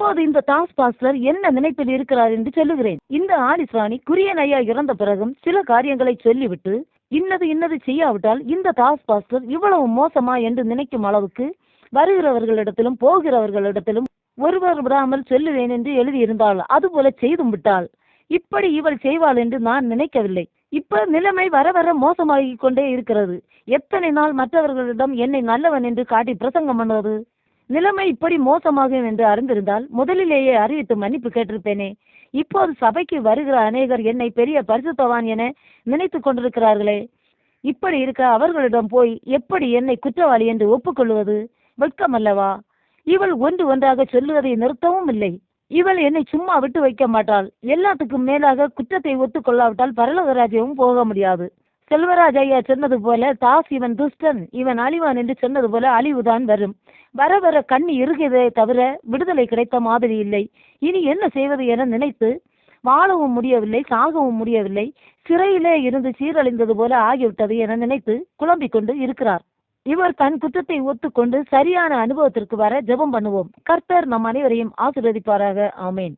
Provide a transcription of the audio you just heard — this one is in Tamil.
இப்போது இந்த டாஸ்க் மாஸ்டர் என்ன நினைப்பில் இருக்கிறார் என்று சொல்லுகிறேன். இந்த ஆலிஸ் ராணி குரியன் ஐயா இறந்த பிறகும் சில காரியங்களை சொல்லிவிட்டு இன்னது செய்யாவிட்டால் இந்த டாஸ்க் மாஸ்டர் இவ்வளவு மோசமா என்று நினைக்கும் அளவுக்கு வருகிறவர்களிடத்திலும் போகிறவர்களிடத்திலும் ஒருவர் விடாமல் சொல்லுவேன் என்று எழுதியிருந்தாள். அதுபோல செய்தும் விட்டாள். இப்படி இவள் செய்வாள் என்று நான் நினைக்கவில்லை. இப்ப நிலைமை வர வர மோசமாகிக் கொண்டே இருக்கிறது. எத்தனை நாள் மற்றவர்களிடம் என்னை நல்லவன் என்று காட்டி பிரசங்கம் பண்ணுவது? நிலைமை இப்படி மோசமாகும் என்று அறிந்திருந்தால் முதலிலேயே அறிவித்து மன்னிப்பு கேட்டிருப்பேனே. இப்போது சபைக்கு வருகிற அநேகர் என்னை பெரிய பரிசுத்தவான் என நினைத்து கொண்டிருக்கிறார்களே. இப்படி இருக்க அவர்களிடம் போய் எப்படி என்னை குற்றவாளி என்று ஒப்புக்கொள்வது வெட்கமல்லவா? இவள் ஒன்றாக சொல்லுவதை நிறுத்தவும் இல்லை. இவள் என்னை சும்மா விட்டு வைக்க மாட்டாள். எல்லாத்துக்கும் மேலாக குற்றத்தை ஒத்துக்கொள்ளாவிட்டால் பரலோக ராஜ்யமும் போக முடியாது. செல்வராஜ் ஐயா சொன்னது போல தாஸ் இவன் துஷ்டன், இவன் அழிவான் என்று சொன்னது போல அழிவுதான் வரும். வர வர கண் இறுகியதை தவிர விடுதலை கிடைத்த மாதிரி இல்லை. இனி என்ன செய்வது என நினைத்து வாழவும் முடியவில்லை, சாகவும் முடியவில்லை. சிறையிலே இருந்து சீரழிந்தது போல ஆகிவிட்டது என நினைத்து குழம்பிக் கொண்டு இருக்கிறார். இவர் தன் குற்றத்தை ஒத்துக்கொண்டு சரியான அனுபவத்திற்கு வர ஜெபம் பண்ணுவோம். கர்த்தர் நம் அனைவரையும் ஆசீர்வதிப்பாராக. ஆமேன்.